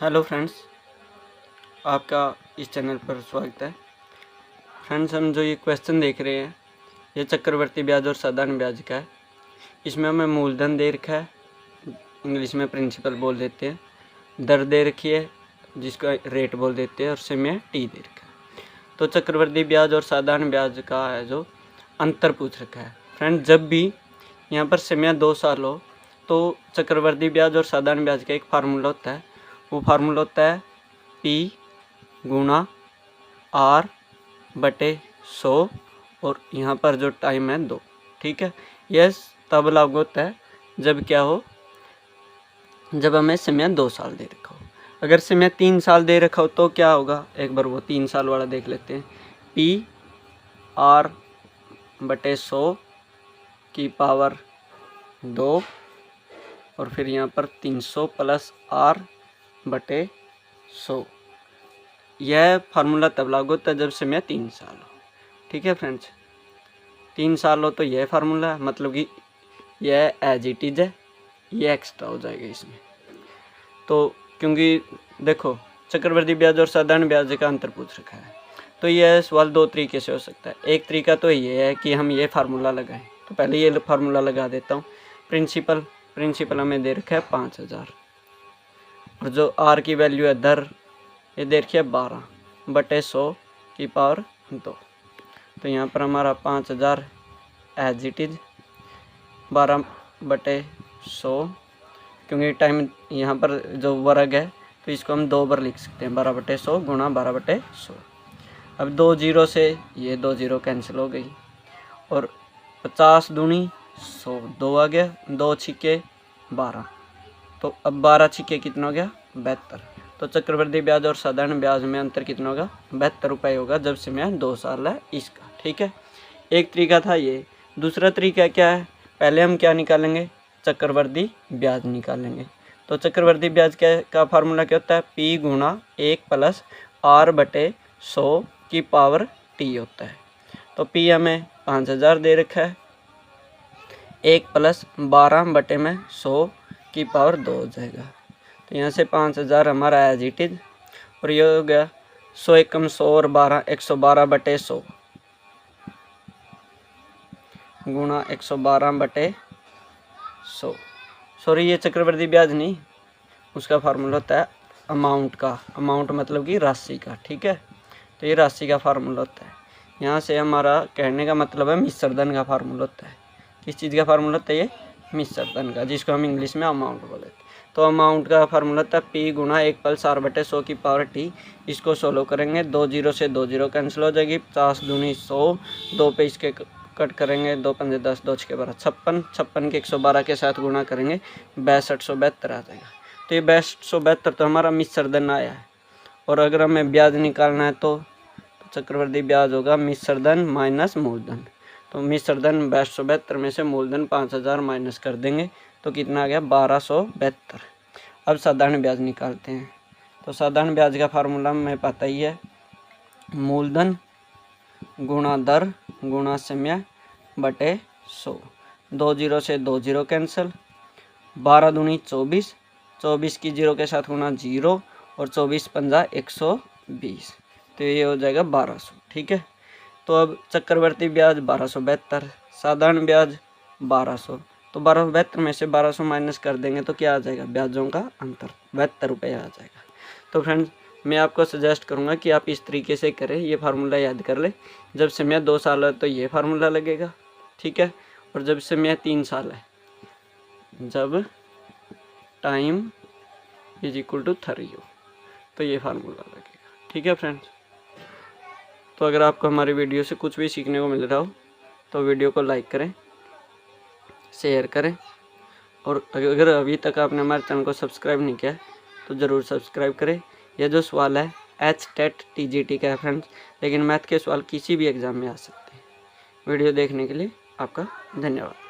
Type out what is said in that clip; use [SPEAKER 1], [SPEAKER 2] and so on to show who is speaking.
[SPEAKER 1] Hello friends, आपका इस channel पर स्वागत है। फ्रेंड्स, हम जो ये क्वेश्चन देख रहे हैं ये चक्रवर्ती ब्याज और साधारण ब्याज का है। इसमें हमें मूलधन दे रखा है, इंग्लिश में प्रिंसिपल बोल देते हैं, दर दे रखी है जिसका रेट बोल देते हैं, और समय टी दे रखा है। तो चक्रवर्ती ब्याज और साधारण ब्याज का है जो अंतर पूछ रखा है। फ्रेंड्स, जब भी यहाँ पर समय 2 साल हो तो चक्रवर्ती ब्याज और साधारण ब्याज का एक फार्मूला होता है। वो फार्मूला होता है P गुणा R बटे 100, और यहाँ पर जो टाइम है 2। ठीक है, यह तब लागू होता है जब क्या हो, जब हमें समय 2 साल दे रखा हो। अगर समय 3 साल दे रखा हो तो क्या होगा, एक बार वो 3 साल वाला देख लेते हैं। P R बटे 100 की पावर 2, और फिर यहाँ पर 300 प्लस R बटे 100। यह फार्मूला तब लागू होता है जब समय 3 साल हो। ठीक है फ्रेंड्स, 3 साल हो तो यह फार्मूला है, मतलब कि यह एज इट इज है, ये एक्स्ट्रा हो जाएगा इसमें। तो क्योंकि देखो चक्रवर्ती ब्याज और साधारण ब्याज का अंतर पूछ रखा है, तो यह सवाल 2 तरीके से हो सकता है। एक तरीका तो ये है कि हम ये फार्मूला लगाएं, तो पहले ये फार्मूला लगा देता हूँ। प्रिंसिपल हमें दे रखा है 5000, और जो आर की वैल्यू है दर, ये दे रखी है 12 बटे 100 की पावर 2। तो यहाँ पर हमारा 5000 एज इट इज 12 बटे 100, क्योंकि टाइम यहाँ पर जो वर्ग है तो इसको हम 2 बार लिख सकते हैं, 12 बटे 100 गुणा 12 बटे 100। अब 2 जीरो से ये 2 जीरो कैंसिल हो गई, और 50 दूनी 100, 2 आ गया, 2 छिक्के 12, तो अब 12 छिक्के कितना हो गया, 72। तो चक्रवर्ती ब्याज और साधारण ब्याज में अंतर कितना होगा, 72 रुपये होगा जब समय 2 साल है इसका। ठीक है, एक तरीका था ये। दूसरा तरीका क्या है, पहले हम क्या निकालेंगे, चक्रवर्ती ब्याज निकालेंगे। तो चक्रवर्ती ब्याज का फार्मूला क्या होता है, P गुणा 1 प्लस R बटे 100 की पावर T होता है। तो P हमें 5000 दे रखा है, 1 प्लस 12 बटे में 100 की पावर 2 हो जाएगा। तो यहाँ से 5000 हमारा एज इट इज, और ये हो गया 100 एकम 100 और 12 112 बटे 100 गुणा 112 बटे 100। सॉरी, ये चक्रवर्ती ब्याज नहीं, उसका फार्मूला होता है अमाउंट का। अमाउंट मतलब कि राशि का। ठीक है, तो ये राशि का फार्मूला होता है। यहाँ से हमारा कहने का मतलब है मिश्रधन का फार्मूला होता है। किस चीज़ का फार्मूला होता है, ये मिश्रधन का, जिसको हम इंग्लिश में अमाउंट बोलते हैं। तो अमाउंट का फार्मूला होता है P गुणा 1 प्लस R बटे 100 की पावर T। इसको सोल्व करेंगे, 2 जीरो से 2 जीरो कैंसिल हो जाएगी, 50 दूनी 100, 2 पे इसके कट करेंगे, 2 पंजे 10, 2 छके 12, 56 के 112 के साथ गुणा करेंगे, 6272 आ जाएगा। तो ये 6272 तो हमारा मिश्रधन आया है। और अगर हमें ब्याज निकालना है तो चक्रवर्ती ब्याज होगा मिश्रधन माइनस मूलधन। तो मिश्रधन 6272 में से मूलधन 5000 माइनस कर देंगे, तो कितना आ गया, 1272। अब साधारण ब्याज निकालते हैं। तो साधारण ब्याज का फार्मूला हमें पता ही है, मूलधन गुणा दर गुणा समय बटे 100। 2 जीरो से 2 जीरो कैंसिल, 12 दूनी 24, 24 की जीरो के साथ गुणा 0, और 24 पंजा 120, तो ये हो जाएगा 1200। ठीक है, तो अब चक्रवर्ती ब्याज 1272, साधारण ब्याज 1200, तो 1272 में से 1200 माइनस कर देंगे तो क्या आ जाएगा, ब्याजों का अंतर 72 रुपये आ जाएगा। तो फ्रेंड्स, मैं आपको सजेस्ट करूंगा कि आप इस तरीके से करें, ये फार्मूला याद कर ले। जब समय 2 साल है तो ये फार्मूला लगेगा। ठीक है, और जब समय 3 साल है, जब टाइम इज इक्वल टू 3 हो, तो ये फार्मूला लगेगा। ठीक है फ्रेंड्स, तो अगर आपको हमारी वीडियो से कुछ भी सीखने को मिल रहा हो तो वीडियो को लाइक करें, शेयर करें, और अगर अभी तक आपने हमारे चैनल को सब्सक्राइब नहीं किया तो ज़रूर सब्सक्राइब करें। यह जो सवाल है HTET TGT का है फ्रेंड्स, लेकिन मैथ के सवाल किसी भी एग्ज़ाम में आ सकते हैं। वीडियो देखने के लिए आपका धन्यवाद।